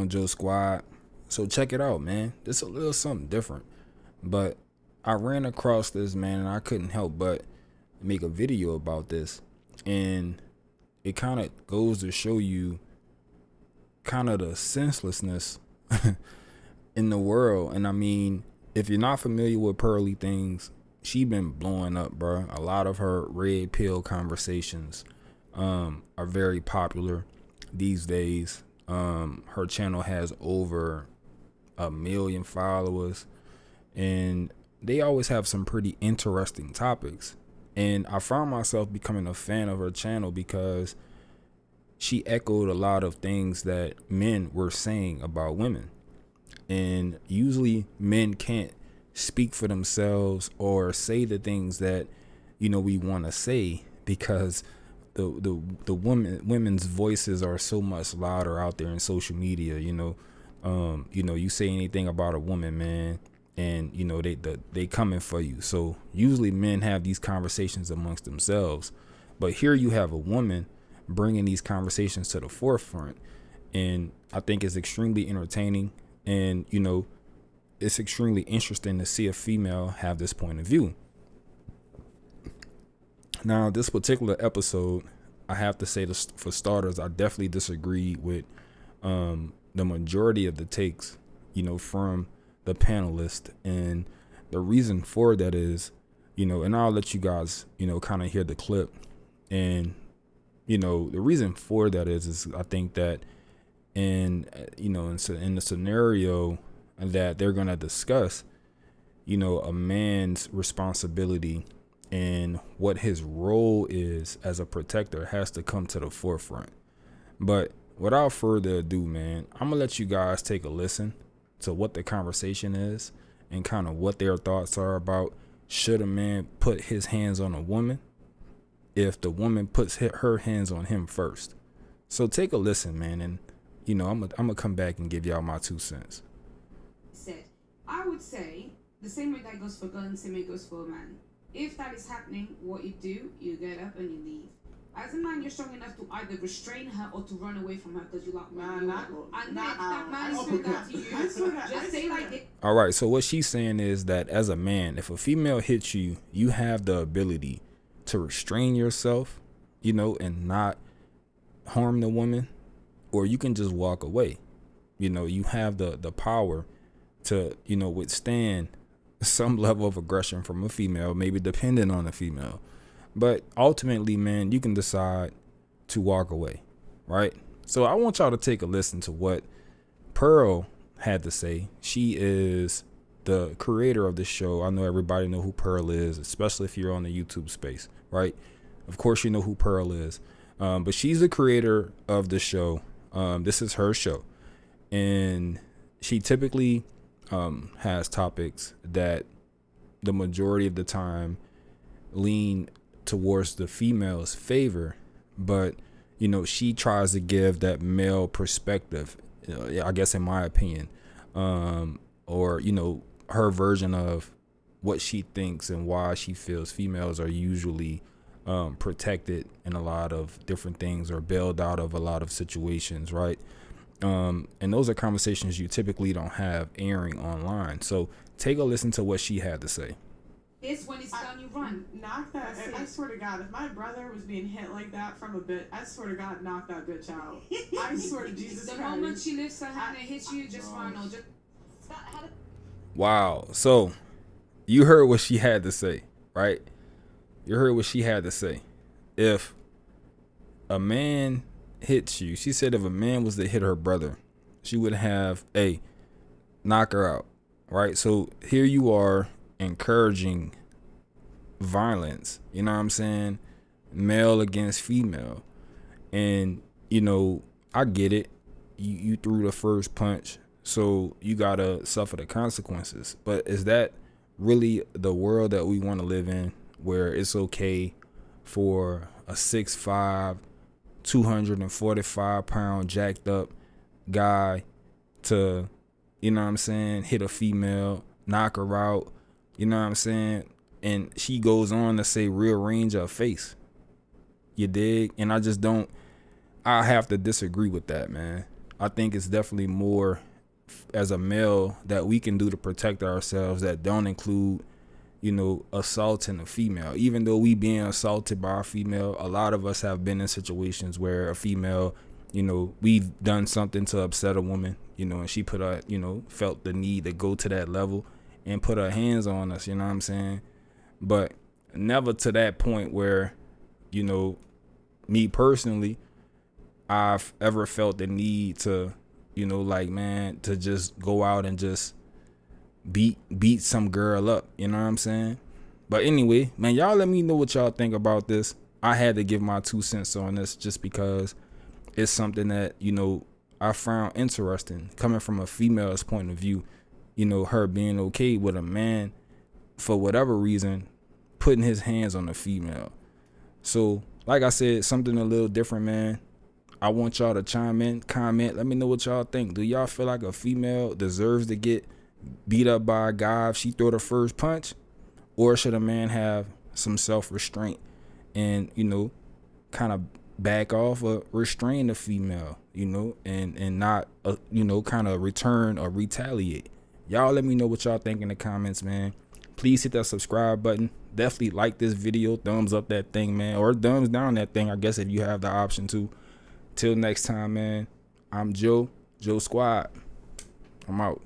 Joe Squad. So check it out, man. It's a little something different. But I ran across this, man, and I couldn't help but make a video about this. And it kind of goes to show you kind of the senselessness in the world. And I mean, if you're not familiar with Pearly things, she been blowing up, bro. A lot of her red pill conversations are very popular these days. Her channel has over 1 million followers, and they always have some pretty interesting topics. And I found myself becoming a fan of her channel because she echoed a lot of things that men were saying about women. And usually men can't speak for themselves or say the things that, we want to say because the women's voices are so much louder out there in social media. You say anything about a woman, man, and they coming for you. So usually men have these conversations amongst themselves, but here you have a woman bringing these conversations to the forefront, and I think it's extremely entertaining, and it's extremely interesting to see a female have this point of view. Now, this particular episode, I have to say this, for starters, I definitely disagree with the majority of the takes, from the panelists. And the reason for that is, and I'll let you guys, kind of hear the clip. And, the reason for that is I think that in the scenario that they're going to discuss, a man's responsibility and what his role is as a protector has to come to the forefront. But without further ado, man, I'm gonna let you guys take a listen to what the conversation is and kind of what their thoughts are about should a man put his hands on a woman if the woman puts her hands on him first. So take a listen, man, and I'm gonna come back and give y'all my 2 cents. I would say the same way that goes for girl and the same way goes for a man. If that is happening, what you do, you get up and you leave. As a man, you're strong enough to either restrain her or to run away from her because you like man. And then if that man is doing that to you, just say like it. All right, so what she's saying is that as a man, if a female hits you, you have the ability to restrain yourself, and not harm the woman, or you can just walk away. You have the power to, withstand some level of aggression from a female, maybe depending on the female. But ultimately, man, you can decide to walk away, right? So I want y'all to take a listen to what Pearl had to say. She is the creator of this show. I know everybody know who Pearl is, especially if you're on the YouTube space, right? Of course you know who Pearl is. But she's the creator of the show. This is her show. And she typically has topics that the majority of the time lean towards the female's favor, but she tries to give that male perspective, I guess, in my opinion, or her version of what she thinks and why she feels females are usually protected in a lot of different things or bailed out of a lot of situations, right? And those are conversations you typically don't have airing online. So take a listen to what she had to say. This when it's done, you run. Knock that. I swear to God, if my brother was being hit like that from a bitch, I swear to God, knock that bitch out. I swear to Jesus Christ. The moment she lifts her hand and hits you, just run. Or just. Wow. So you heard what she had to say, right? You heard what she had to say. If a man hits you, she said if a man was to hit her brother, she would have knock her out, right? So here you are encouraging violence, you know what I'm saying? Male against female. And I get it. You threw the first punch, so you gotta suffer the consequences. But is that really the world that we want to live in, where it's okay for a 6'5", 245-pound jacked up guy to, hit a female, knock her out, and she goes on to say rearrange her face? You dig? And I have to disagree with that, man. I think it's definitely more as a male that we can do to protect ourselves that don't include, you know, assaulting a female. Even though we being assaulted by a female, a lot of us have been in situations where a female, you know, we've done something to upset a woman, you know, and she put her, you know, felt the need to go to that level and put her hands on us, you know what I'm saying? But never to that point where, you know, me personally, I've ever felt the need to, you know, like, man, to just go out and just beat some girl up, you know what I'm saying? But anyway, man, y'all let me know what y'all think about this. I had to give my 2 cents on this just because it's something that, you know, I found interesting coming from a female's point of view, you know, her being okay with a man for whatever reason putting his hands on a female. So like I said, something a little different, man. I want y'all to chime in, comment, let me know what y'all think. Do y'all feel like a female deserves to get beat up by a guy if she throw the first punch, or should a man have some self-restraint and, you know, kind of back off or restrain the female, you know, and not you know, kind of return or retaliate? Y'all let me know what y'all think in the comments, man. Please hit that subscribe button. Definitely like this video, thumbs up that thing, man, or thumbs down that thing, I guess, if you have the option to. Till next time, man, I'm Joe Squad. I'm out.